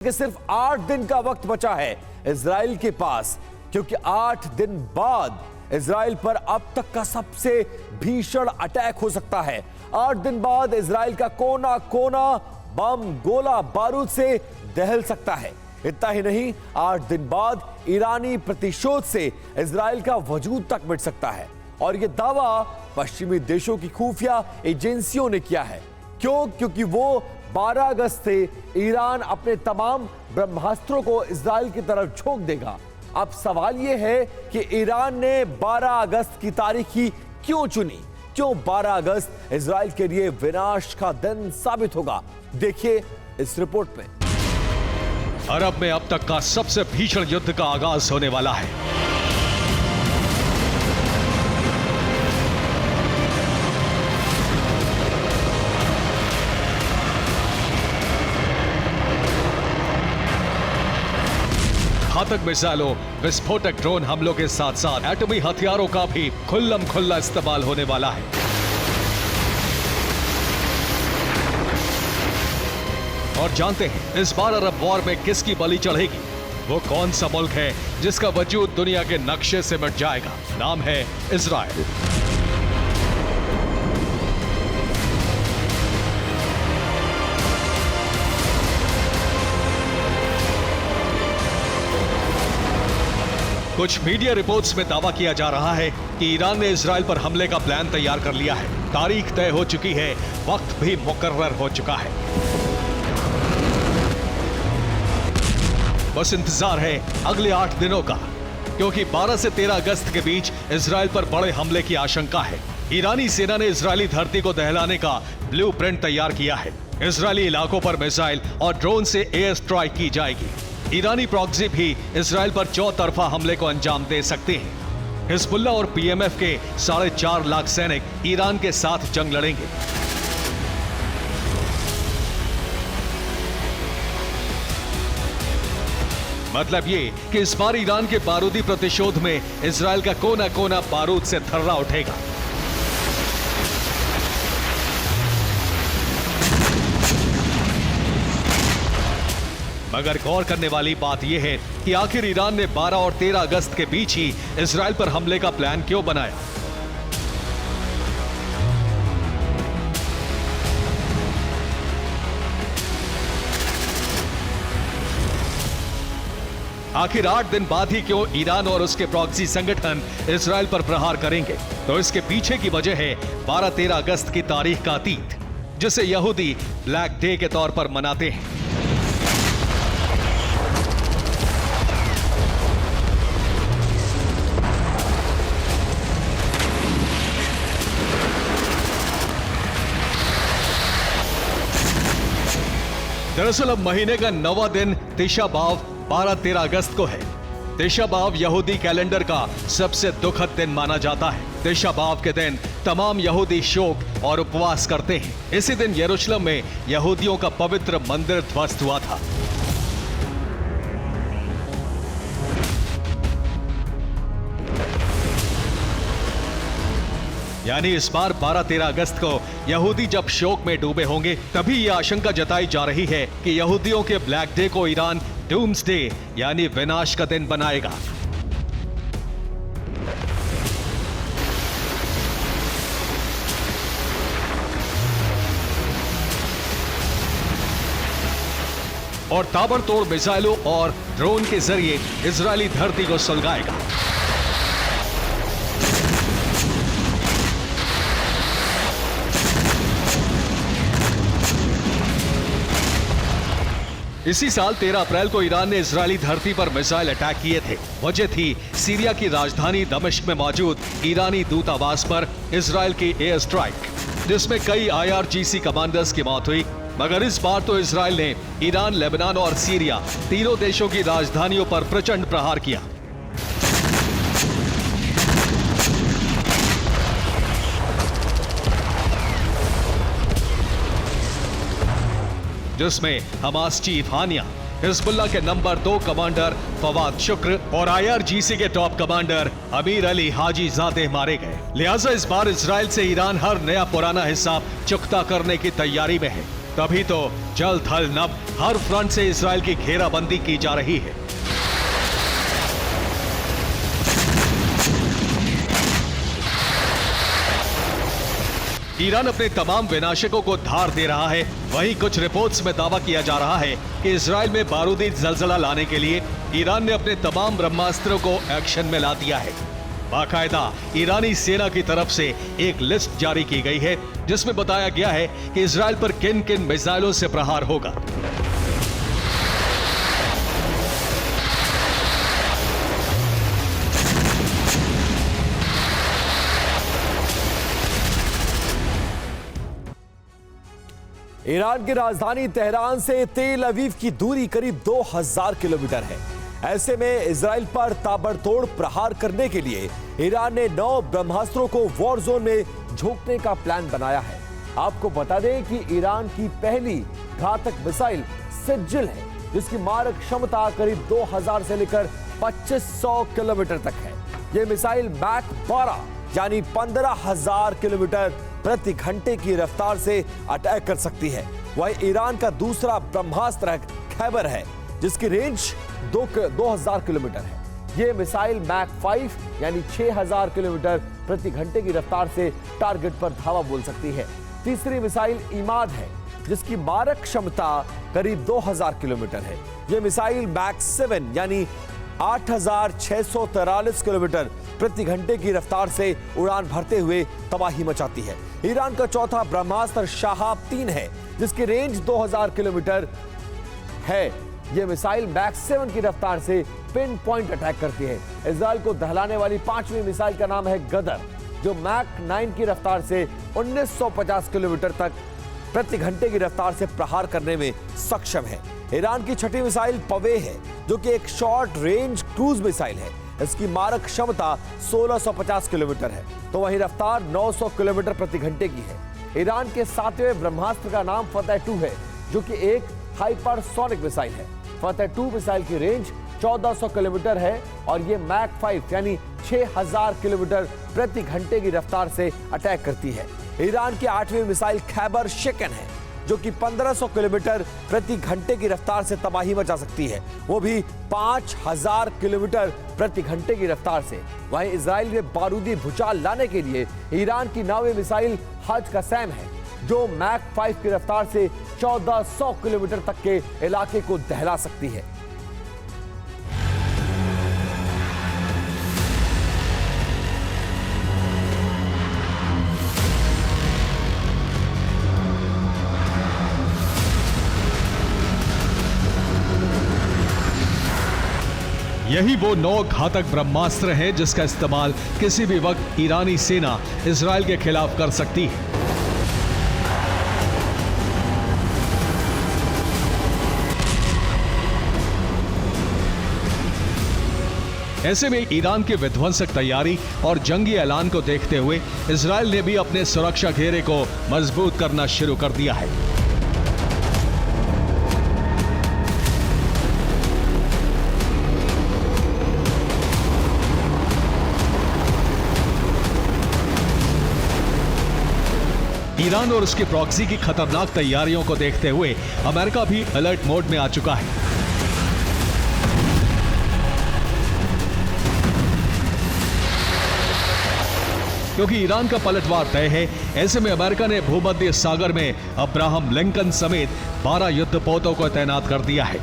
कि सिर्फ 8 दिन का वक्त बचा है इजराइल के पास, क्योंकि 8 दिन बाद इजराइल पर अब तक का सबसे भीषण अटैक हो सकता है। 8 दिन बाद इजराइल का कोना कोना बम गोला बारूद से दहल सकता है। इतना ही नहीं, 8 दिन बाद ईरानी प्रतिशोध से इजराइल का वजूद तक मिट सकता है। और यह दावा पश्चिमी देशों की खुफिया एजेंसियों ने किया है। क्योंकि वो 12 अगस्त से ईरान अपने तमाम ब्रह्मास्त्रों को इजराइल की तरफ झोंक देगा। अब सवाल यह है कि ईरान ने 12 अगस्त की तारीख ही क्यों चुनी? क्यों 12 अगस्त इजराइल के लिए विनाश का दिन साबित होगा? देखिए इस रिपोर्ट में। अरब में अब तक का सबसे भीषण युद्ध का आगाज होने वाला है। घातक मिसाइलों, विस्फोटक ड्रोन हमलों के साथ साथ एटमी हथियारों का भी खुल्लम खुल्ला इस्तेमाल होने वाला है। और जानते हैं इस बार अरब वॉर में किसकी बलि चढ़ेगी? वो कौन सा मुल्क है जिसका वजूद दुनिया के नक्शे से मिट जाएगा? नाम है इजराइल। कुछ मीडिया रिपोर्ट्स में दावा किया जा रहा है कि ईरान ने इजराइल पर हमले का प्लान तैयार कर लिया है। तारीख तय हो चुकी है, वक्त भी मुकर्रर हो चुका है। बस इंतजार है अगले 8 दिनों का, क्योंकि 12 से 13 अगस्त के बीच इजराइल पर बड़े हमले की आशंका है। ईरानी सेना ने इजरायली धरती को दहलाने का ब्लूप्रिंट तैयार किया है। इजरायली इलाकों पर मिसाइल और ड्रोन से एयर स्ट्राइक की जाएगी। ईरानी प्रॉक्सी भी इजराइल पर चौतरफा हमले को अंजाम दे सकते हैं। हिजबुल्लाह और पीएमएफ के 4.5 लाख सैनिक ईरान के साथ जंग लड़ेंगे। मतलब ये कि इस बार ईरान के बारूदी प्रतिशोध में इजराइल का कोना कोना बारूद से थर्रा उठेगा। मगर गौर करने वाली बात यह है कि आखिर ईरान ने 12 और 13 अगस्त के बीच ही इजराइल पर हमले का प्लान क्यों बनाया? आखिर 8 दिन बाद ही क्यों ईरान और उसके प्रॉक्सी संगठन इजराइल पर प्रहार करेंगे? तो इसके पीछे की वजह है 12-13 अगस्त की तारीख का अतीत, जिसे यहूदी ब्लैक डे के तौर पर मनाते हैं। दरअसल अब महीने का 9वां दिन तिशा बाव 12-13 अगस्त को है। तिशा बाव यहूदी कैलेंडर का सबसे दुखद दिन माना जाता है। तिशा बाव के दिन तमाम यहूदी शोक और उपवास करते हैं। इसी दिन यरूशलेम में यहूदियों का पवित्र मंदिर ध्वस्त हुआ था। यानी इस बार 12-13 अगस्त को यहूदी जब शोक में डूबे होंगे, तभी यह आशंका जताई जा रही है कि यहूदियों के ब्लैक डे को ईरान डूम्सडे यानी विनाश का दिन बनाएगा। और ताबड़तोड़ मिसाइलों और ड्रोन के जरिए इजरायली धरती को सुलगाएगा। इसी साल 13 अप्रैल को ईरान ने इजरायली धरती पर मिसाइल अटैक किए थे। वजह थी सीरिया की राजधानी दमिश्क में मौजूद ईरानी दूतावास पर इजरायल की एयर स्ट्राइक, जिसमें कई IRGC कमांडर्स की मौत हुई। मगर इस बार तो इजरायल ने ईरान, लेबनान और सीरिया तीनों देशों की राजधानियों पर प्रचंड प्रहार किया। जिसमें हमास चीफ हानिया, हिजबुल्लाह के नंबर 2 कमांडर फवाद शुक्र और IRGC के टॉप कमांडर अमीर अली हाजी ज़ादे मारे गए। लिहाजा इस बार इजराइल से ईरान हर नया पुराना हिसाब चुकता करने की तैयारी में है। तभी तो जल थल नभ हर फ्रंट से इजराइल की घेराबंदी की जा रही है। ईरान अपने तमाम विनाशकों को धार दे रहा है। वहीं कुछ रिपोर्ट्स में दावा किया जा रहा है कि इजराइल में बारूदी जलजला लाने के लिए ईरान ने अपने तमाम ब्रह्मास्त्रों को एक्शन में ला दिया है। बाकायदा ईरानी सेना की तरफ से एक लिस्ट जारी की गई है जिसमें बताया गया है कि इजराइल पर किन किन मिसाइलों से प्रहार होगा। ईरान की राजधानी तेहरान से तेल अवीव की दूरी करीब 2000 किलोमीटर है। ऐसे में इजराइल पर ताबड़तोड़ प्रहार करने के लिए ईरान ने 9 ब्रह्मास्त्रों को वॉर जोन में झोंकने का प्लान बनाया है। आपको बता दें कि ईरान की पहली घातक मिसाइल सिज्जिल है, जिसकी मारक क्षमता करीब 2000 से लेकर 2500 किलोमीटर तक है। यह मिसाइल मैक 12 यानी 15000 किलोमीटर प्रति घंटे की रफ्तार से अटैक कर सकती है। वहीं ईरान का दूसरा ब्रह्मास्त्र खैबर है, जिसकी रेंज 2000 किलोमीटर है। यह मिसाइल मैक 5 यानी 6000 किलोमीटर प्रति घंटे की रफ्तार से टारगेट पर धावा बोल सकती है। तीसरी मिसाइल इमाद है, जिसकी मारक क्षमता करीब 2000 किलोमीटर है। यह मिसाइल मैक 7 यानी 8643 किलोमीटर प्रति घंटे की रफ्तार से उड़ान भरते हुए तबाही मचाती है। ईरान का चौथा ब्रह्मास्त्र शाहाब 3 है, जिसकी रेंज 2000 किलोमीटर है। यह मिसाइल मैक 7 की रफ्तार से पिन पॉइंट अटैक करती है। इजराइल को दहलाने वाली 5वीं मिसाइल का नाम है गदर, जो मैक 9 की रफ्तार से 1950 किलोमीटर तक प्रति घंटे की रफ्तार से प्रहार करने में सक्षम है। ईरान की छठी मिसाइल पवे है, जो कि एक शॉर्ट रेंज क्रूज मिसाइल है। इसकी मारक क्षमता 1650 किलोमीटर है, तो वहीं रफ्तार 900 किलोमीटर प्रति घंटे की है। ईरान के 7वें ब्रह्मास्त्र का नाम फतेह 2 है, जो कि एक हाइपरसोनिक मिसाइल है। फतेह 2 मिसाइल की रेंज 1400 किलोमीटर है और ये मैक 5 यानी 6000 किलोमीटर प्रति घंटे की रफ्तार से अटैक करती है। ईरान की 8वीं मिसाइल खैबर शिकन है, जो कि 1500 किलोमीटर प्रति घंटे की रफ्तार से तबाही मचा सकती है, वो भी 5000 किलोमीटर प्रति घंटे की रफ्तार से। वहीं इजराइल में बारूदी भूचाल लाने के लिए ईरान की 9वीं मिसाइल हज कसैम है, जो मैक 5 की रफ्तार से 1400 किलोमीटर तक के इलाके को दहला सकती है। यही वो 9 घातक ब्रह्मास्त्र हैं जिसका इस्तेमाल किसी भी वक्त ईरानी सेना इजराइल के खिलाफ कर सकती है। ऐसे में ईरान के विध्वंसक तैयारी और जंगी ऐलान को देखते हुए इजराइल ने भी अपने सुरक्षा घेरे को मजबूत करना शुरू कर दिया है। ईरान और उसके प्रॉक्सी की खतरनाक तैयारियों को देखते हुए अमेरिका भी अलर्ट मोड में आ चुका है। क्योंकि ईरान का पलटवार तय है, ऐसे में अमेरिका ने भूमध्य सागर में अब्राहम लिंकन समेत 12 युद्धपोतों को तैनात कर दिया है।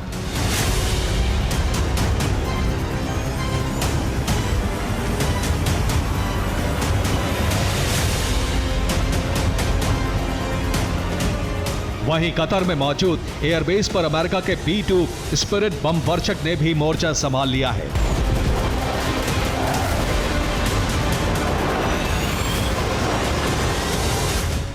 वहीं कतर में मौजूद एयरबेस पर अमेरिका के B-2 स्पिरिट बम वर्षक ने भी मोर्चा संभाल लिया है।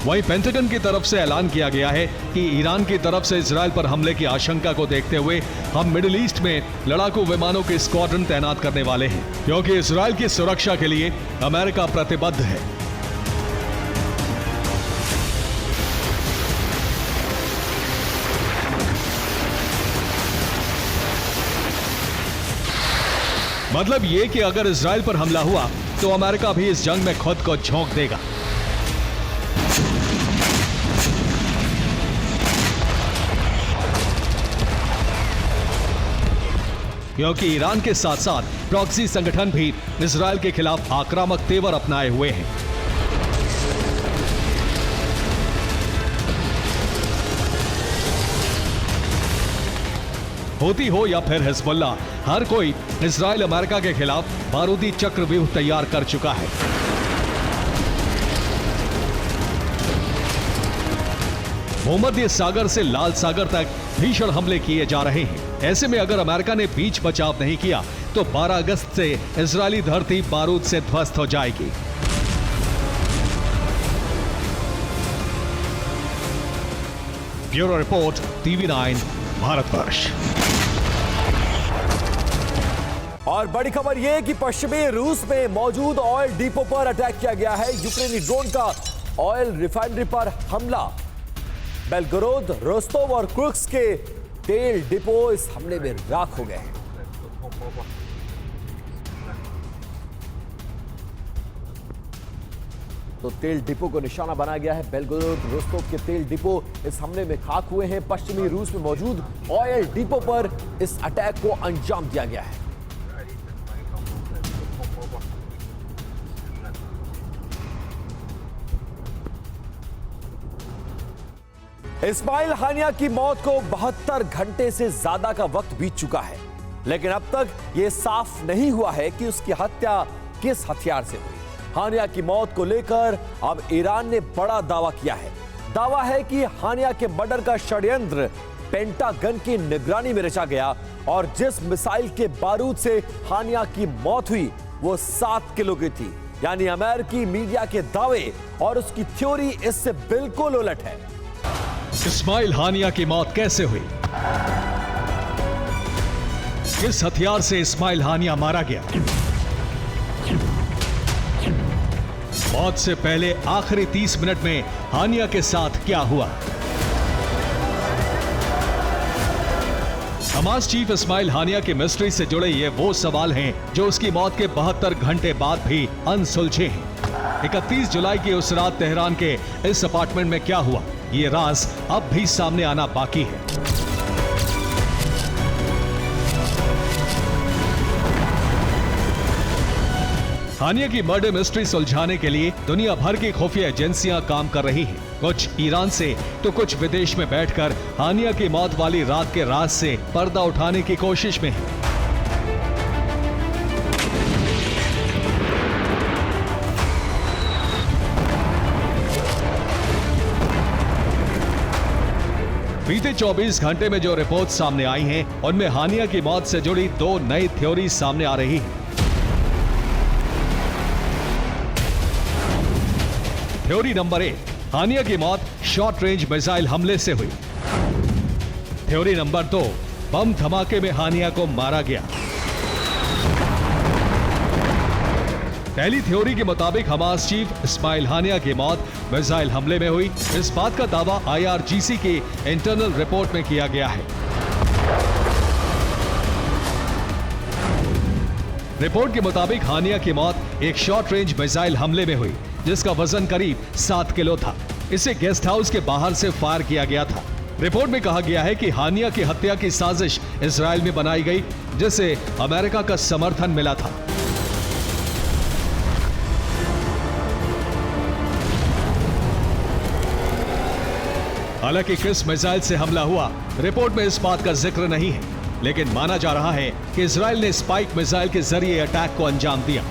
वहीं पेंटागन की तरफ से ऐलान किया गया है कि ईरान की तरफ से इजराइल पर हमले की आशंका को देखते हुए हम मिडिल ईस्ट में लड़ाकू विमानों के स्क्वाड्रन तैनात करने वाले हैं, क्योंकि इजराइल की सुरक्षा के लिए अमेरिका प्रतिबद्ध है। मतलब ये कि अगर इजराइल पर हमला हुआ तो अमेरिका भी इस जंग में खुद को झोंक देगा। क्योंकि ईरान के साथ साथ प्रॉक्सी संगठन भी इजराइल के खिलाफ आक्रामक तेवर अपनाए हुए हैं। होती हो या फिर हिजबुल्लाह, हर कोई इजराइल अमेरिका के खिलाफ बारूदी चक्रव्यूह तैयार कर चुका है। भूमध्य सागर से लाल सागर तक भीषण हमले किए जा रहे हैं। ऐसे में अगर अमेरिका ने बीच बचाव नहीं किया तो 12 अगस्त से इजरायली धरती बारूद से ध्वस्त हो जाएगी। Bureau report, TV9 Bharatvarsh. और बड़ी खबर यह कि पश्चिमी रूस में मौजूद ऑयल डिपो पर अटैक किया गया है। यूक्रेनी ड्रोन का ऑयल रिफाइनरी पर हमला। बेलगोरोद, रोस्टोव और क्रुक्स के तेल डिपो इस हमले में राख हो गए हैं। तो तेल डिपो को निशाना बनाया गया है। बेलगोरोद, रोस्टोव के तेल डिपो इस हमले में खाक हुए हैं। पश्चिमी रूस में मौजूद ऑयल डिपो पर इस अटैक को अंजाम दिया गया है। इस्माइल हानिया की मौत को 72 घंटे से ज्यादा का वक्त बीत चुका है, लेकिन अब तक यह साफ नहीं हुआ है कि उसकी हत्या किस हथियार से हुई। हानिया की मौत को लेकर अब ईरान ने बड़ा दावा किया है। दावा है कि हानिया के मर्डर का षड्यंत्र पेंटागन की निगरानी में रचा गया और जिस मिसाइल के बारूद से हानिया की मौत हुई वो 7 किलो की थी। यानी अमेरिकी मीडिया के दावे और उसकी थ्योरी इससे बिल्कुल उलट है। इस्माइल हानिया की मौत कैसे हुई? किस हथियार से इस्माइल हानिया मारा गया? मौत से पहले आखिरी 30 मिनट में हानिया के साथ क्या हुआ? हमास चीफ इस्माइल हानिया की मिस्ट्री से जुड़े ये वो सवाल हैं जो उसकी मौत के 72 घंटे बाद भी अनसुलझे हैं। 31 जुलाई की उस रात तेहरान के इस अपार्टमेंट में क्या हुआ, ये राज अब भी सामने आना बाकी है। हानिया की मर्डर मिस्ट्री सुलझाने के लिए दुनिया भर की खुफिया एजेंसियां काम कर रही हैं। कुछ ईरान से तो कुछ विदेश में बैठकर हानिया की मौत वाली रात के राज से पर्दा उठाने की कोशिश में हैं। बीते 24 घंटे में जो रिपोर्ट सामने आई हैं, उनमें हानिया की मौत से जुड़ी 2 नई थ्योरी सामने आ रही हैं। थ्योरी नंबर 1, हानिया की मौत शॉर्ट रेंज मिसाइल हमले से हुई। थ्योरी नंबर 2, बम धमाके में हानिया को मारा गया। पहली थ्योरी के मुताबिक हमास चीफ इस्माइल हानिया की मौत मिसाइल हमले में हुई। इस बात का दावा IRGC की इंटरनल रिपोर्ट में किया गया है। रिपोर्ट के मुताबिक हानिया की मौत एक शॉर्ट रेंज मिसाइल हमले में हुई जिसका वजन करीब 7 किलो था। इसे गेस्ट हाउस के बाहर से फायर किया गया था। रिपोर्ट में कहा गया है कि हानिया की हत्या की साजिश इजराइल में बनाई गई जिसे अमेरिका का समर्थन मिला था। हालांकि किस मिसाइल से हमला हुआ रिपोर्ट में इस बात का जिक्र नहीं है, लेकिन माना जा रहा है कि इजराइल ने स्पाइक मिसाइल के जरिए अटैक को अंजाम दिया।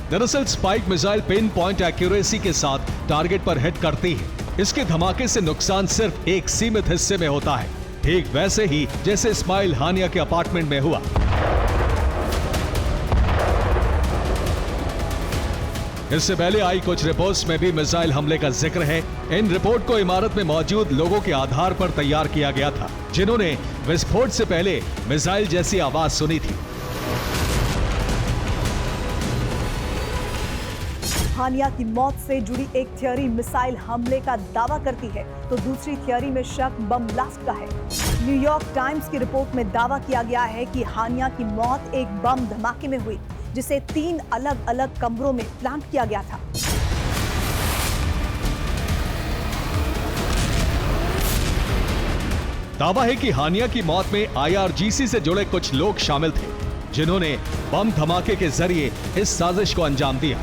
दरअसल spike missile pin point accuracy के साथ टारगेट पर हिट करती है। इसके धमाके से नुकसान सिर्फ एक सीमित हिस्से में होता है, ठीक वैसे ही जैसे इस्माइल हानिया के अपार्टमेंट में हुआ। इससे पहले आई कुछ रिपोर्ट्स में भी मिसाइल हमले का जिक्र है। इन रिपोर्ट को इमारत में मौजूद लोगों के आधार पर तैयार किया गया था जिन्होंने विस्फोट से पहले मिसाइल जैसी आवाज सुनी थी। हानिया की मौत से जुड़ी एक थियरी मिसाइल हमले का दावा करती है तो दूसरी थियरी में शक बम ब्लास्ट का है। न्यूयॉर्क टाइम्स की रिपोर्ट में दावा किया गया है कि हानिया की मौत एक बम धमाके में हुई जिसे 3 अलग अलग कमरों में प्लांट किया गया था। दावा है कि हानिया की मौत में IRGC से जुड़े कुछ लोग शामिल थे, जिन्होंने बम धमाके के जरिए इस साजिश को अंजाम दिया।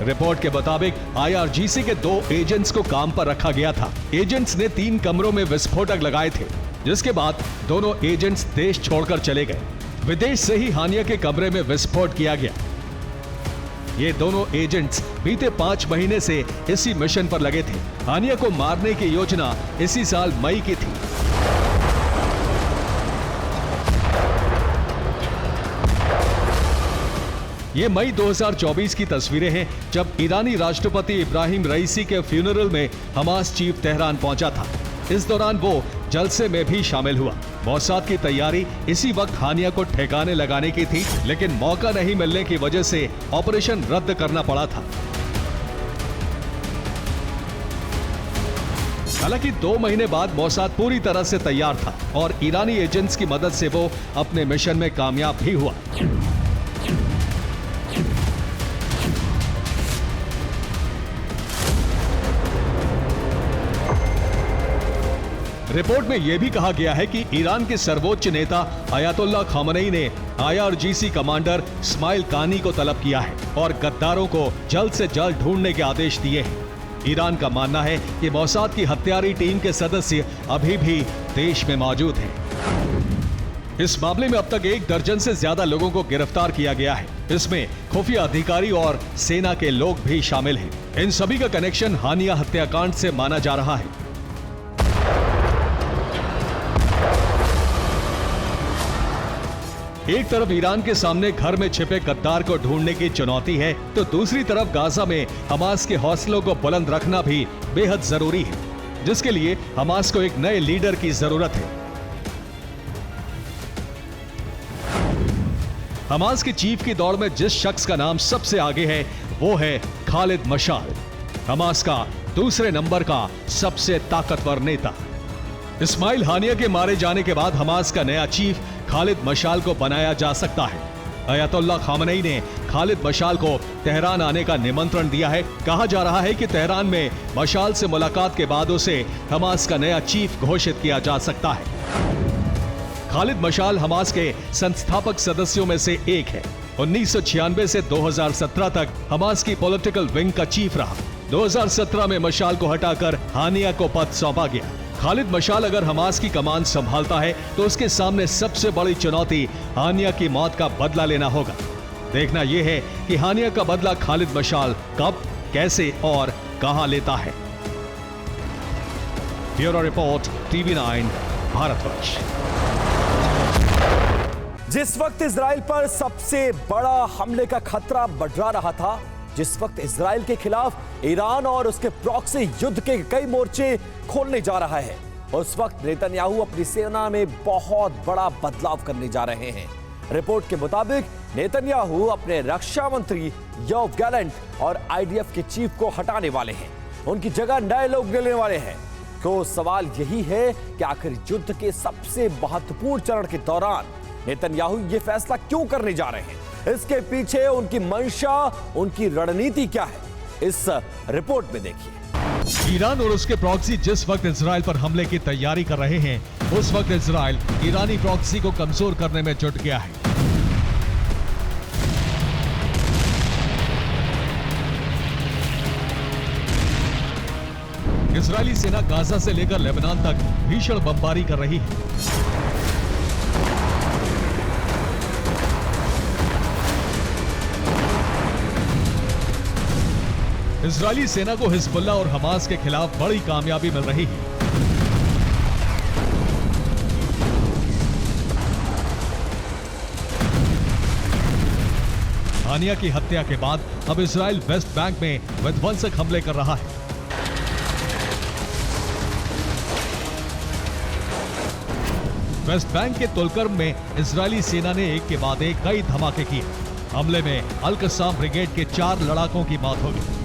रिपोर्ट के मुताबिक IRGC के 2 एजेंट्स को काम पर रखा गया था। एजेंट्स ने 3 कमरों में विस्फोटक लगाए थे, जिसके बाद दोनों एजेंट्स देश छोड़कर चले गए। विदेश से ही हानिया के कमरे में विस्फोट किया गया। ये दोनों एजेंट्स बीते 5 महीने से इसी मिशन पर लगे थे। हानिया को मारने की योजना इसी साल मई की थी। ये मई 2024 की तस्वीरें हैं, जब ईरानी राष्ट्रपति इब्राहिम रईसी के फ्यूनरल में हमास चीफ तेहरान पहुंचा था। इस दौरान वो जलसे में भी शामिल हुआ। मौसाद की तैयारी इसी वक्त हानिया को ठिकाने लगाने की थी, लेकिन मौका नहीं मिलने की वजह से ऑपरेशन रद्द करना पड़ा था। हालांकि 2 महीने बाद मौसाद पूरी तरह से तैयार था और ईरानी एजेंट्स की मदद से वो अपने मिशन में कामयाब भी हुआ। रिपोर्ट में यह भी कहा गया है कि ईरान के सर्वोच्च नेता अयातुल्लाह खामनेई ने IRGC कमांडर इस्माइल कानी को तलब किया है और गद्दारों को जल्द से जल्द ढूंढने के आदेश दिए हैं। ईरान का मानना है कि मौसाद की हत्यारी टीम के सदस्य अभी भी देश में मौजूद हैं। इस मामले में अब तक 1 दर्जन से ज्यादा लोगों को गिरफ्तार किया गया है। इसमें खुफिया अधिकारी और सेना के लोग भी शामिल हैं। इन सभी का कनेक्शन हानिया हत्याकांड से माना जा रहा है। एक तरफ ईरान के सामने घर में छिपे गद्दार को ढूंढने की चुनौती है, तो दूसरी तरफ गाजा में हमास के हौसलों को बुलंद रखना भी बेहद जरूरी है, जिसके लिए हमास को एक नए लीडर की जरूरत है। हमास के चीफ की दौड़ में जिस शख्स का नाम सबसे आगे है, वो है खालिद मशाल, हमास का दूसरे नंबर का सबसे ताकतवर नेता। इस्माइल हानिया के मारे जाने के बाद हमास का नया चीफ खालिद मशाल को बनाया जा सकता है। अयातुल्लाह खामनेई ने खालिद मशाल को तेहरान आने का निमंत्रण दिया है। कहा जा रहा है कि तेहरान में मशाल से मुलाकात के बाद उसे हमास का नया चीफ घोषित किया जा सकता है। खालिद मशाल हमास के संस्थापक सदस्यों में से एक है। 1996 से 2017 तक हमास की पॉलिटिकल विंग का चीफ रहा। 2017 में मशाल को हटाकर हानिया को पद सौंपा गया। खालिद मशाल अगर हमास की कमान संभालता है तो उसके सामने सबसे बड़ी चुनौती हानिया की मौत का बदला लेना होगा। देखना यह है कि हानिया का बदला खालिद मशाल कब, कैसे और कहां लेता है। Bureau report, TV9 Bharatvarsh. जिस वक्त इजराइल पर सबसे बड़ा हमले का खतरा बढ़ा रहा था, जिस वक्त इजराइल के खिलाफ ईरान और उसके प्रॉक्सी युद्ध के कई मोर्चे खोलने जा रहा है, उस वक्त नेतन्याहू अपनी सेना में बहुत बड़ा बदलाव करने जा रहे हैं। रिपोर्ट के मुताबिक नेतन्याहू अपने रक्षा मंत्री योव गैलेंट और IDF के चीफ को हटाने वाले हैं। उनकी जगह नए लोग लेने वाले हैं। तो सवाल यही है कि आखिर युद्ध के सबसे महत्वपूर्ण चरण के दौरान नेतन्याहू ये फैसला क्यों करने जा रहे हैं? इसके पीछे उनकी मंशा, उनकी रणनीति क्या है, इस रिपोर्ट में देखिए। ईरान और उसके प्रॉक्सी जिस वक्त इजराइल पर हमले की तैयारी कर रहे हैं, उस वक्त इजराइल ईरानी प्रॉक्सी को कमजोर करने में जुट गया है। इजरायली सेना गाजा से लेकर लेबनान तक भीषण बमबारी कर रही है। इजरायली सेना को हिजबुल्लाह और हमास के खिलाफ बड़ी कामयाबी मिल रही है। हानिया की हत्या के बाद अब इजराइल वेस्ट बैंक में विध्वंसक हमले कर रहा है। वेस्ट बैंक के तुलकर्म में इजरायली सेना ने एक के बाद एक कई धमाके किए। हमले में अल कस्साम ब्रिगेड के 4 लड़ाकों की मौत हो गई।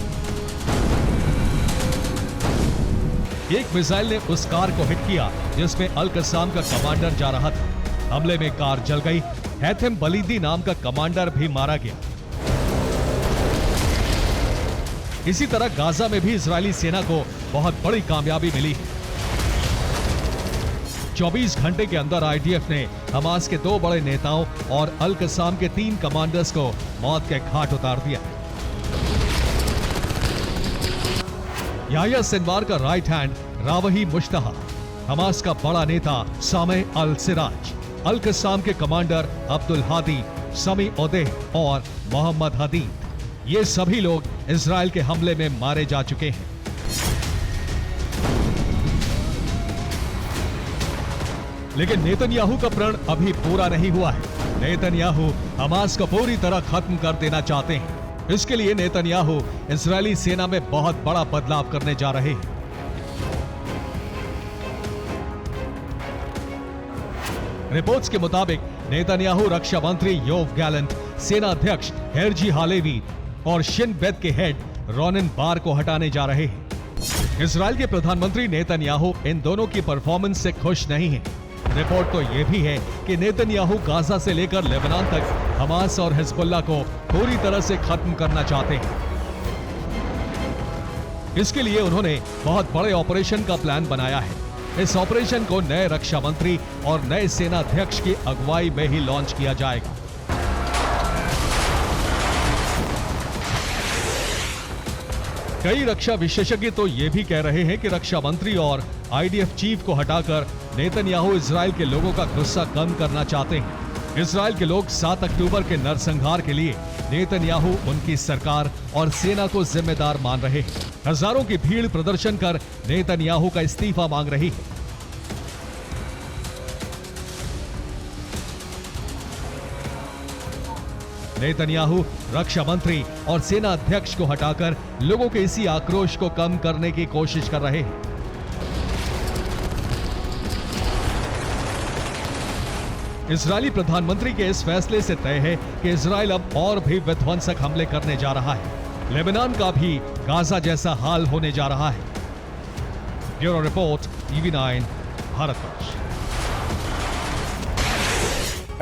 एक मिसाइल ने उस कार को हिट किया जिसमें अल कस्साम का कमांडर जा रहा था। हमले में कार जल गई, हैथम बलीदी नाम का कमांडर भी मारा गया। इसी तरह गाजा में भी इजरायली सेना को बहुत बड़ी कामयाबी मिली है। 24 घंटे के अंदर आईडीएफ ने हमास के 2 बड़े नेताओं और अल कसाम के 3 कमांडर्स को मौत के घाट उतार दिया। याह्या सिनवार का राइट हैंड रावही मुश्तहा, हमास का बड़ा नेता सामे अल सिराज, अल कसाम के कमांडर अब्दुल हादी, समी ओदेह और मोहम्मद हदीद, ये सभी लोग इजराइल के हमले में मारे जा चुके हैं। लेकिन नेतन्याहू का प्रण अभी पूरा नहीं हुआ है। नेतन्याहू हमास को पूरी तरह खत्म कर देना चाहते हैं। इसके लिए नेतन्याहू इजरायली सेना में बहुत बड़ा बदलाव करने जा रहे हैं। रिपोर्ट्स के मुताबिक नेतन्याहू रक्षा मंत्री योव गैलेंट, सेना अध्यक्ष हेरजी हालेवी और शिन बेत के हेड रोनिन बार को हटाने जा रहे हैं। इजराइल के प्रधानमंत्री नेतन्याहू इन दोनों की परफॉर्मेंस से खुश नहीं हैं। रिपोर्ट तो यह भी है कि नेतन्याहू गाजा से लेकर लेबनान तक हमास और हिजबुल्लाह को पूरी तरह से खत्म करना चाहते हैं। इसके लिए उन्होंने बहुत बड़े ऑपरेशन का प्लान बनाया है। इस ऑपरेशन को नए रक्षा मंत्री और नए सेना अध्यक्ष की अगुवाई में ही लॉन्च किया जाएगा। कई रक्षा विशेषज्ञ तो ये भी कह रहे हैं कि रक्षा मंत्री और आईडीएफ चीफ को हटाकर नेतन्याहू इजराइल के लोगों का गुस्सा कम करना चाहते हैं। इजराइल के लोग 7 अक्टूबर के नरसंहार के लिए नेतन्याहू, उनकी सरकार और सेना को जिम्मेदार मान रहे हैं। हजारों की भीड़ प्रदर्शन कर नेतन्याहू का इस्तीफा मांग रही है। नेतन्याहू रक्षा मंत्री और सेना अध्यक्ष को हटाकर लोगों के इसी आक्रोश को कम करने की कोशिश कर रहे हैं। इजरायली प्रधानमंत्री के इस फैसले से तय है कि इजराइल अब और भी विध्वंसक हमले करने जा रहा है। लेबनान का भी गाजा जैसा हाल होने जा रहा है। Bureau report, TV9 Bharatvarsh.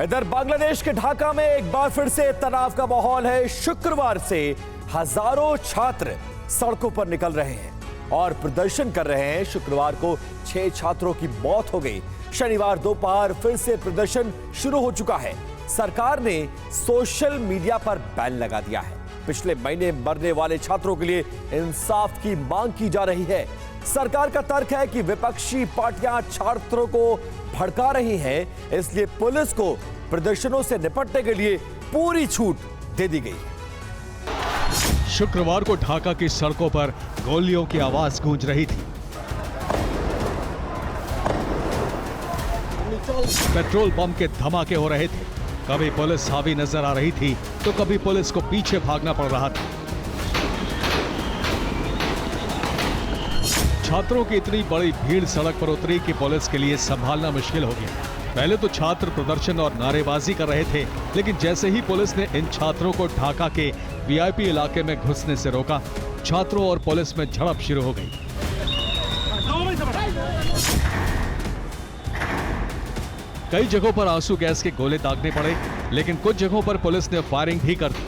इधर बांग्लादेश के ढाका में एक बार फिर से तनाव का माहौल है। शुक्रवार से हजारों छात्र सड़कों पर निकल रहे हैं और प्रदर्शन कर रहे हैं। शुक्रवार को 6 छात्रों की मौत हो गई। शनिवार दोपहर फिर से प्रदर्शन शुरू हो चुका है। सरकार ने सोशल मीडिया पर बैन लगा दिया है। पिछले महीने मरने वाले छात्रों के लिए इंसाफ की मांग की जा रही है। सरकार का तर्क है कि विपक्षी पार्टियां छात्रों को भड़का रही हैं, इसलिए पुलिस को प्रदर्शनों से निपटने के लिए पूरी छूट दे दी गई। शुक्रवार को ढाका की सड़कों पर गोलियों की आवाज गूंज रही थी। पेट्रोल पंप के धमाके हो रहे थे। कभी पुलिस हावी नजर आ रही थी तो कभी पुलिस को पीछे भागना पड़ रहा था। छात्रों की इतनी बड़ी भीड़ सड़क पर उतरी कि पुलिस के लिए संभालना मुश्किल हो गया। पहले तो छात्र प्रदर्शन और नारेबाजी कर रहे थे, लेकिन जैसे ही पुलिस ने इन छात्रों को ढाका के वीआईपी इलाके में घुसने से रोका, छात्रों और पुलिस में झड़प शुरू हो गई। कई जगहों पर आंसू गैस के गोले दागने पड़े, लेकिन कुछ जगहों पर पुलिस ने फायरिंग भी कर दी।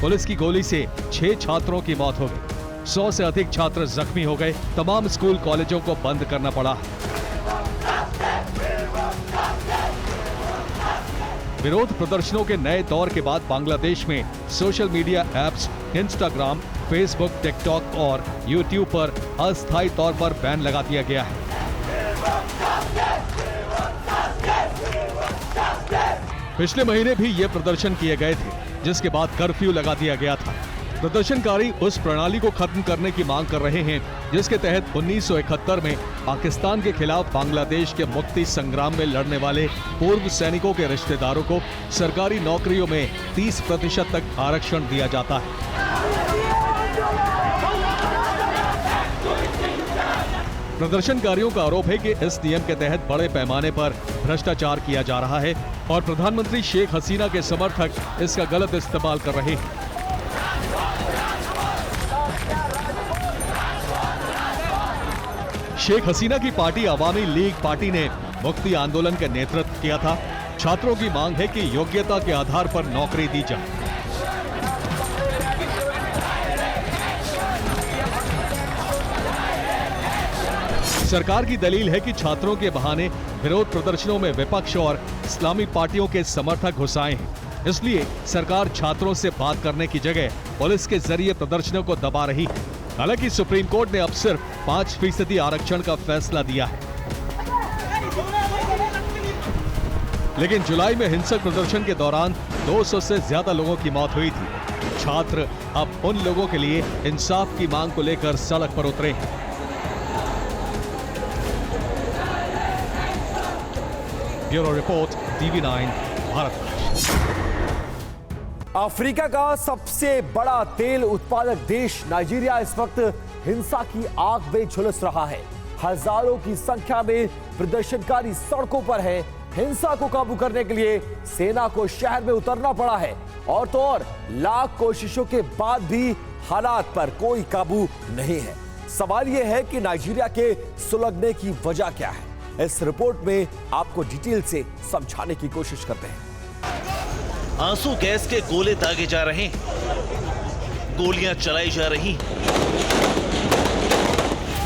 पुलिस की गोली से 6 छात्रों की मौत हो गई। 100 से अधिक छात्र जख्मी हो गए। तमाम स्कूल कॉलेजों को बंद करना पड़ा। विरोध प्रदर्शनों के नए दौर के बाद बांग्लादेश में social media apps Instagram, Facebook, TikTok और यूट्यूब पर अस्थायी तौर पर बैन लगा दिया गया है। पिछले महीने भी ये प्रदर्शन किए गए थे, जिसके बाद कर्फ्यू लगा दिया गया था। प्रदर्शनकारी उस प्रणाली को खत्म करने की मांग कर रहे हैं जिसके तहत 1971 में पाकिस्तान के खिलाफ बांग्लादेश के मुक्ति संग्राम में लड़ने वाले पूर्व सैनिकों के रिश्तेदारों को सरकारी नौकरियों में 30% तक आरक्षण दिया जाता है। प्रदर्शनकारियों का आरोप है कि इस नियम के तहत बड़े पैमाने पर भ्रष्टाचार किया जा रहा है और प्रधानमंत्री शेख हसीना के समर्थक इसका गलत इस्तेमाल कर रहे हैं। शेख हसीना की पार्टी अवामी लीग पार्टी ने मुक्ति आंदोलन का नेतृत्व किया था। छात्रों की मांग है कि योग्यता के आधार पर नौकरी दी जाए। सरकार की दलील है कि छात्रों के बहाने विरोध प्रदर्शनों में विपक्ष और इस्लामी पार्टियों के समर्थक घुसाए हैं, इसलिए सरकार छात्रों से बात करने की जगह पुलिस के जरिए प्रदर्शनों को दबा रही है। हालांकि सुप्रीम कोर्ट ने अब सिर्फ 5% आरक्षण का फैसला दिया है, लेकिन जुलाई में हिंसक प्रदर्शन के दौरान 200 से ज्यादा लोगों की मौत हुई थी। छात्र अब उन लोगों के लिए इंसाफ की मांग को लेकर सड़क पर उतरे हैं। Bureau report, TV9 Bharat. Africa का सबसे बड़ा तेल उत्पादक देश नाइजीरिया इस वक्त हिंसा की आग में झुलस रहा है। हजारों की संख्या में प्रदर्शनकारी सड़कों पर हैं। हिंसा को काबू करने के लिए सेना को शहर में उतरना पड़ा है, और तो और लाख कोशिशों के बाद भी हालात पर कोई काबू नहीं है। सवाल यह है कि नाइजीरिया के सुलगने की वजह क्या है। इस रिपोर्ट में आपको डिटेल से समझाने की कोशिश करते हैं। आंसू गैस के गोले दागे जा रहे हैं, गोलियां चलाई जा रही हैं,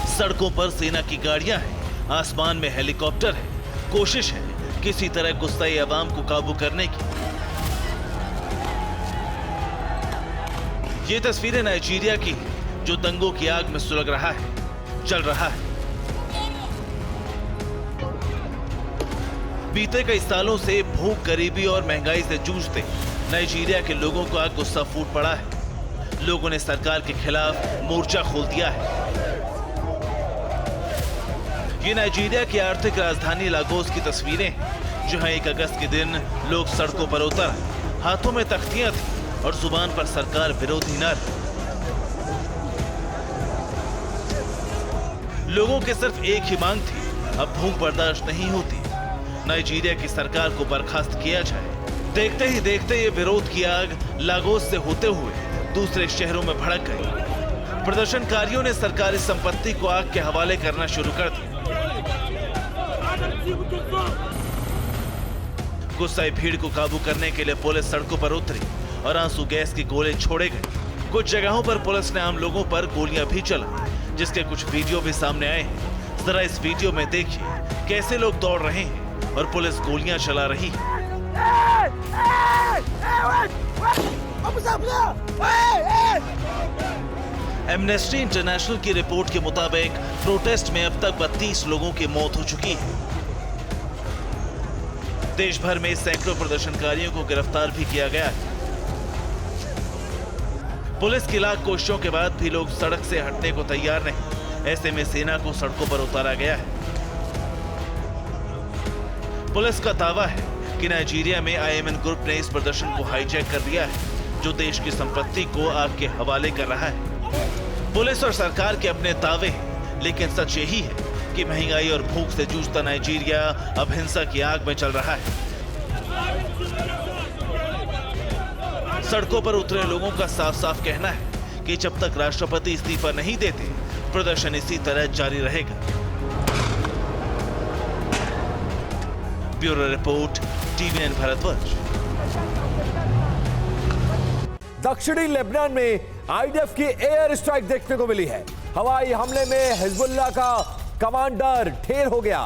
सड़कों पर सेना की गाड़ियां हैं, आसमान में हेलीकॉप्टर है। कोशिश है किसी तरह गुस्साई अवाम को काबू करने की। ये तस्वीरें नाइजीरिया की जो दंगों की आग में सुलग रहा है, चल रहा है। बीते कई सालों से भूख, गरीबी और महंगाई से जूझते नाइजीरिया के लोगों का गुस्सा फूट पड़ा है। लोगों ने सरकार के खिलाफ मोर्चा खोल दिया है। ये नाइजीरिया की आर्थिक राजधानी लागोस की तस्वीरें हैं, जहां 1 अगस्त के दिन लोग सड़कों पर उतर, हाथों में तख्तियां थी और जुबान पर सरकार विरोधी नारे। लोगों के सिर्फ एक ही मांग थी, अब भूख बर्दाश्त नहीं होती, नाइजीरिया की सरकार को बर्खास्त किया जाए। देखते ही देखते ये विरोध की आग लागोस से होते हुए दूसरे शहरों में भड़क गई। प्रदर्शनकारियों ने सरकारी संपत्ति को आग के हवाले करना शुरू कर दिया। गुस्साई भीड़ को काबू करने के लिए पुलिस सड़कों पर उतरी और आंसू गैस के गोले छोड़े गए। कुछ जगहों पर पुलिस ने आम लोगों पर गोलियां भी चलाई, जिसके कुछ वीडियो भी सामने आए हैं। जरा इस वीडियो में देखिए कैसे लोग दौड़ रहे हैं और पुलिस गोलियां चला रही है। एमनेस्टी इंटरनेशनल की रिपोर्ट के मुताबिक प्रोटेस्ट में अब तक 32 लोगों की मौत हो चुकी है। देश भर में सैकड़ों प्रदर्शनकारियों को गिरफ्तार भी किया गया है। पुलिस की लाख कोशिशों के बाद भी लोग सड़क से हटने को तैयार नहीं। ऐसे में सेना को सड़कों पर उतारा गया है। पुलिस का दावा है कि नाइजीरिया में आईएमएन ग्रुप ने इस प्रदर्शन को हाईजैक कर दिया है, जो देश की संपत्ति को आग के हवाले कर रहा है। पुलिस और सरकार के अपने दावे हैं, लेकिन सच यही है कि महंगाई और भूख से जूझता नाइजीरिया अब हिंसा की आग में चल रहा है। सड़कों पर उतरे लोगों का साफ साफ कहना है कि जब तक राष्ट्रपति इस्तीफा नहीं देते, प्रदर्शन इसी तरह जारी रहेगा। Bureau report, TV9 Bharatvarsh. दक्षिणी लेबनान में आईडीएफ की एयर स्ट्राइक देखने को मिली है। हवाई हमले में हिजबुल्लाह का कमांडर ढेर हो गया।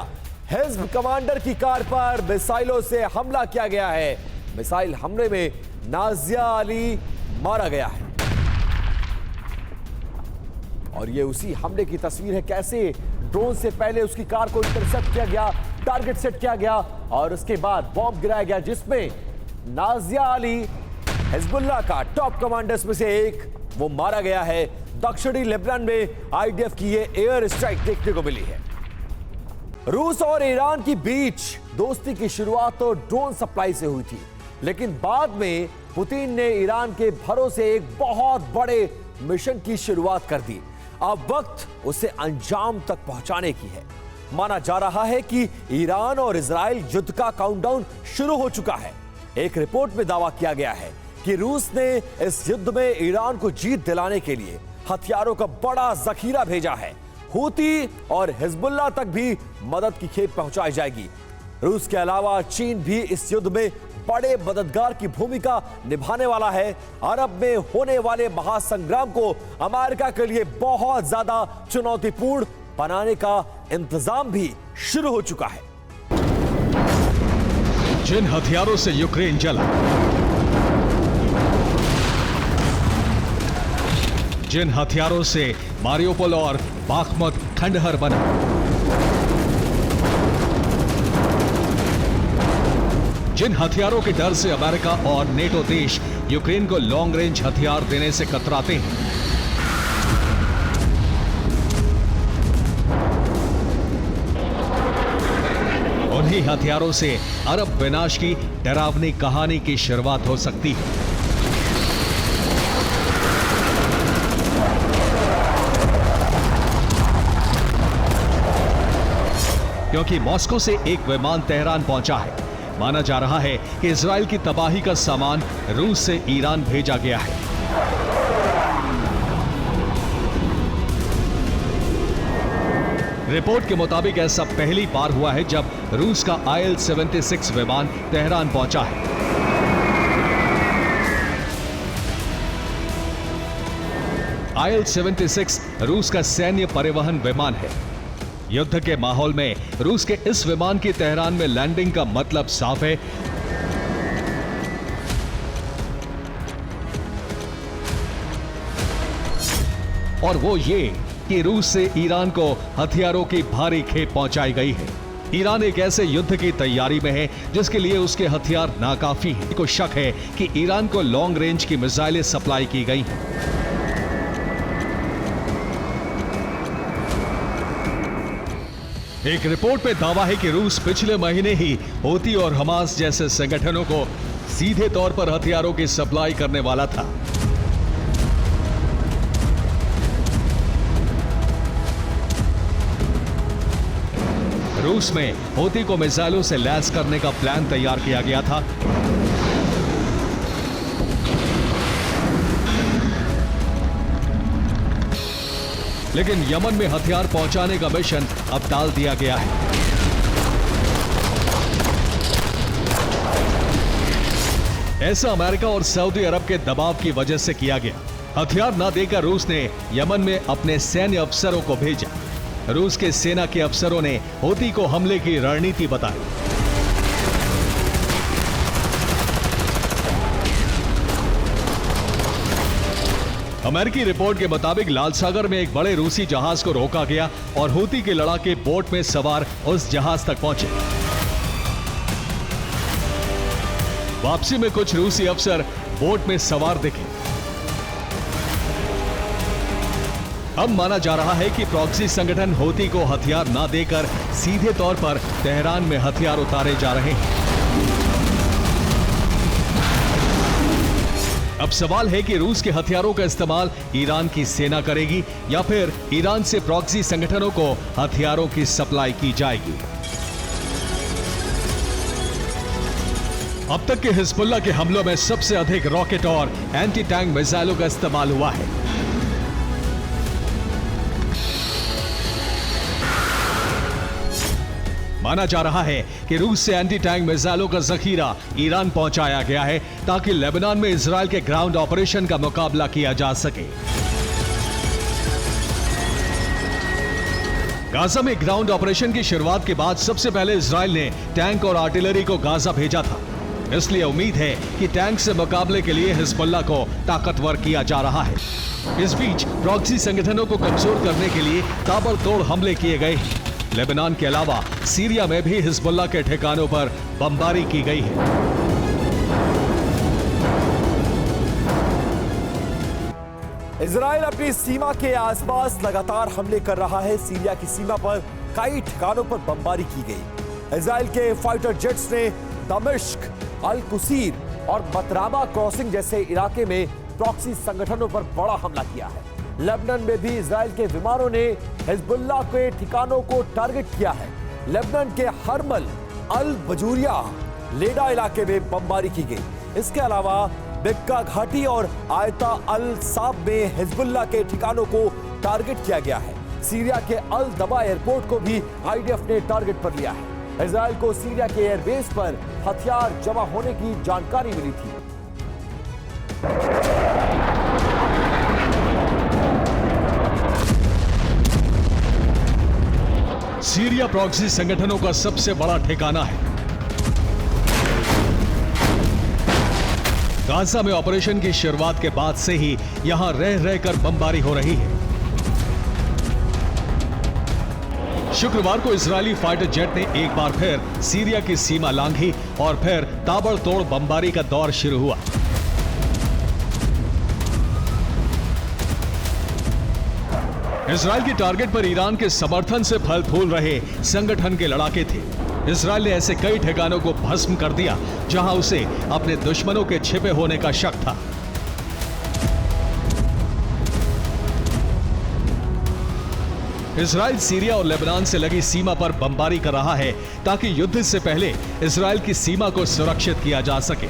हिजब कमांडर की कार पर मिसाइलों से हमला किया गया है। मिसाइल हमले में नाजिया अली मारा गया है। और ये उसी हमले की तस्वीर है, कैसे ड्रोन से पहले उसकी कार को इंटरसेप्ट किया गया, टारगेट सेट किया गया और उसके बाद बॉम्ब गिराया गया, जिसमें नाजिया अली हिजबुल्लाह का टॉप कमांडर्स में से एक, वो मारा गया है। दक्षिणी लेबनान में आईडीएफ की ये एयर स्ट्राइक देखने को मिली है। रूस और ईरान की बीच दोस्ती की शुरुआत तो ड्रोन सप्लाई से हुई थी, लेकिन बाद में पुतिन ने ईरान के भरोसे एक बहुत बड़े मिशन की शुरुआत कर दी। अब वक्त उसे अंजाम तक पहुंचाने की है। माना जा रहा है कि ईरान और इजराइल युद्ध का काउंटडाउन शुरू हो चुका है। एक रिपोर्ट में दावा किया गया है कि रूस ने इस युद्ध में ईरान को जीत दिलाने के लिए हथियारों का बड़ा जखीरा भेजा है। हूती और हिजबुल्लाह तक भी मदद की खेप पहुंचाई जाएगी। रूस के अलावा चीन भी इस युद्ध में बड़े मददगार की भूमिका निभाने वाला है। अरब में होने वाले महासंग्राम को अमेरिका के लिए बहुत ज्यादा चुनौतीपूर्ण बनाने का इंतजाम भी शुरू हो चुका है। जिन हथियारों से यूक्रेन जला, जिन हथियारों से मारियोपोल और बाखमुत खंडहर बना, जिन हथियारों के डर से अमेरिका और नेटो देश यूक्रेन को लॉन्ग रेंज हथियार देने से कतराते हैं, उन्हीं हथियारों से अरब विनाश की डरावनी कहानी की शुरुआत हो सकती है। क्योंकि मॉस्को से एक विमान तेहरान पहुंचा है। माना जा रहा है कि इजराइल की तबाही का सामान रूस से ईरान भेजा गया है। रिपोर्ट के मुताबिक ऐसा पहली बार हुआ है जब रूस का IL-76 विमान तेहरान पहुंचा है। IL-76 रूस का सैन्य परिवहन विमान है। युद्ध के माहौल में रूस के इस विमान की तेहरान में लैंडिंग का मतलब साफ है। और वो ये कि रूस से ईरान को हथियारों की भारी खेप पहुंचाई गई है। ईरान एक ऐसे युद्ध की तैयारी में है जिसके लिए उसके हथियार नाकाफी हैं। को शक है कि ईरान को लॉन्ग रेंज की मिसाइलें सप्लाई की गई हैं। एक रिपोर्ट में दावा है कि रूस पिछले महीने ही हूती और हमास जैसे संगठनों को सीधे तौर पर हथियारों की सप्लाई करने वाला था। रूस में हूती को मिसाइलों से लैस करने का प्लान तैयार किया गया था। लेकिन यमन में हथियार पहुंचाने का मिशन अब टाल दिया गया है। ऐसा अमेरिका और सऊदी अरब के दबाव की वजह से किया गया। हथियार न देकर रूस ने यमन में अपने सैन्य अफसरों को भेजा। रूस के सेना के अफसरों ने हूती को हमले की रणनीति बताई। अमेरिकी रिपोर्ट के मुताबिक लाल सागर में एक बड़े रूसी जहाज को रोका गया और हूती के लड़ाके बोट में सवार उस जहाज तक पहुंचे। वापसी में कुछ रूसी अफसर बोट में सवार दिखे। अब माना जा रहा है कि प्रॉक्सी संगठन हूती को हथियार न देकर सीधे तौर पर तेहरान में हथियार उतारे जा रहे हैं। अब सवाल है कि रूस के हथियारों का इस्तेमाल ईरान की सेना करेगी या फिर ईरान से प्रॉक्सी संगठनों को हथियारों की सप्लाई की जाएगी। अब तक के हिजबुल्लाह के हमलों में सबसे अधिक रॉकेट और एंटी टैंक मिसाइलों का इस्तेमाल हुआ है। माना जा रहा है कि रूस से एंटी टैंक मिसाइलों का जखीरा ईरान पहुंचाया गया है ताकि लेबनान में इजराइल के ग्राउंड ऑपरेशन का मुकाबला किया जा सके। गाजा में ग्राउंड ऑपरेशन की शुरुआत के बाद सबसे पहले इजराइल ने टैंक और आर्टिलरी को गाजा भेजा था। इसलिए उम्मीद है कि टैंक से मुकाबले के लिए हिजबुल्लाह को ताकतवर किया जा रहा है। इस बीच प्रॉक्सी संगठनों को कमजोर करने के लिए ताबड़तोड़ हमले किए गए हैं। लेबनान के अलावा सीरिया में भी हिजबुल्लाह के ठिकानों पर बमबारी की गई है। इजराइल अपनी सीमा के आसपास लगातार हमले कर रहा है। सीरिया की सीमा पर कई ठिकानों पर बमबारी की गई। इजराइल के फाइटर जेट्स ने दमिश्क, अल कुसीर और बतराबा क्रॉसिंग जैसे इलाके में प्रॉक्सी संगठनों पर बड़ा हमला किया है। लेबनान में भी इजराइल के विमानों ने हिजबुल्लाह के ठिकानों को टारगेट किया है। लेबनान के हरमल, अल बजूरिया, लेडा इलाके में बमबारी की गई। इसके अलावा बिक्का घाटी और आयता अल साब में हिजबुल्लाह के ठिकानों को टारगेट किया गया है। सीरिया के अल दबा एयरपोर्ट को भी आईडीएफ ने टारगेट पर लिया है। इजराइल को सीरिया के एयरबेस पर हथियार जमा होने की जानकारी मिली थी। सीरिया प्रॉक्सी संगठनों का सबसे बड़ा ठिकाना है। गाजा में ऑपरेशन की शुरुआत के बाद से ही यहां रह रहकर बमबारी हो रही है। शुक्रवार को इजरायली फाइटर जेट ने एक बार फिर सीरिया की सीमा लांघी और फिर ताबड़तोड़ बमबारी का दौर शुरू हुआ। इजरायल की टारगेट पर ईरान के समर्थन से फल फूल रहे संगठन के लड़ाके थे। इजरायल ने ऐसे कई ठिकानों को भस्म कर दिया जहां उसे अपने दुश्मनों के छिपे होने का शक था। इजरायल सीरिया और लेबनान से लगी सीमा पर बमबारी कर रहा है ताकि युद्ध से पहले इजरायल की सीमा को सुरक्षित किया जा सके।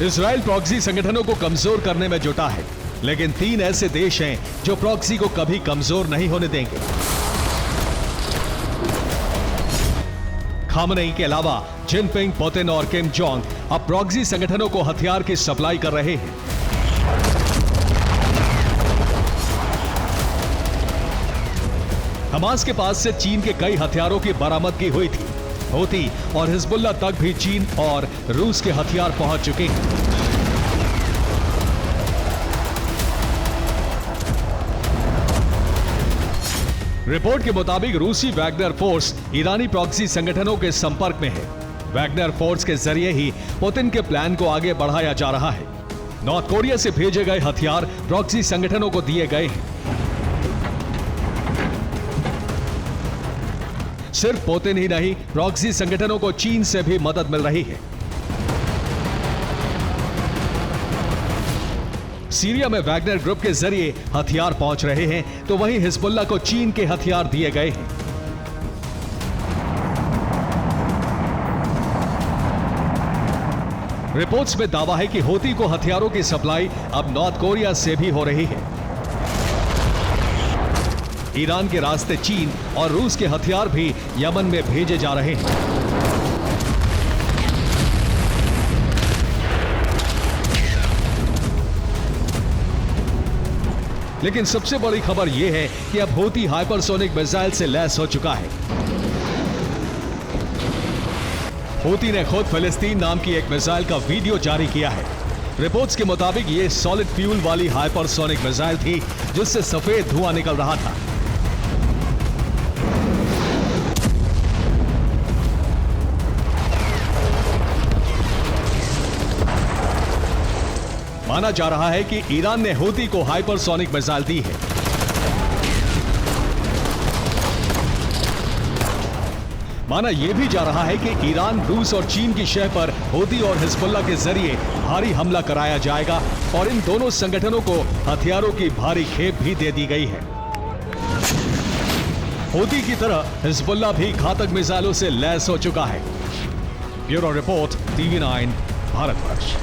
इजरायल प्रॉक्सी संगठनों को कमजोर करने में जुटा है, लेकिन 3 ऐसे देश हैं जो प्रॉक्सी को कभी कमजोर नहीं होने देंगे। खामनेई के अलावा जिनपिंग, पुतिन और किम जोंग अब प्रॉक्सी संगठनों को हथियार की सप्लाई कर रहे हैं। हमास के पास से चीन के कई हथियारों की बरामदगी हुई थी। हूती और हिजबुल्लाह तक भी चीन और रूस के हथियार पहुंच चुके हैं। रिपोर्ट के मुताबिक रूसी वैगनर फोर्स ईरानी प्रॉक्सी संगठनों के संपर्क में है। वैगनर फोर्स के जरिए ही पुतिन के प्लान को आगे बढ़ाया जा रहा है। नॉर्थ कोरिया से भेजे गए हथियार प्रॉक्सी संगठनों को दिए गए हैं। सिर्फ पुतिन ही नहीं, प्रॉक्सी संगठनों को चीन से भी मदद मिल रही है। सीरिया में वैगनर ग्रुप के जरिए हथियार पहुंच रहे हैं, तो वहीं हिजबुल्लाह को चीन के हथियार दिए गए हैं। रिपोर्ट्स में दावा है कि हूती को हथियारों की सप्लाई अब नॉर्थ कोरिया से भी हो रही है। ईरान के रास्ते चीन और रूस के हथियार भी यमन में भेजे जा रहे हैं। लेकिन सबसे बड़ी खबर यह है कि अब हूती हाइपरसोनिक मिसाइल से लैस हो चुका है। हूती ने खुद फिलिस्तीन नाम की एक मिसाइल का वीडियो जारी किया है। रिपोर्ट्स के मुताबिक यह सॉलिड फ्यूल वाली हाइपरसोनिक मिसाइल थी जिससे सफेद धुआं निकल रहा था। माना जा रहा है कि ईरान ने हूती को हाइपरसोनिक मिसाइल दी है। माना यह भी जा रहा है कि ईरान, रूस और चीन की शह पर हूती और हिजबुल्लाह के जरिए भारी हमला कराया जाएगा और इन दोनों संगठनों को हथियारों की भारी खेप भी दे दी गई है। हूती की तरह हिजबुल्लाह भी घातक मिसाइलों से लैस हो चुका है। Bureau report, TV9, Bharatvarsh.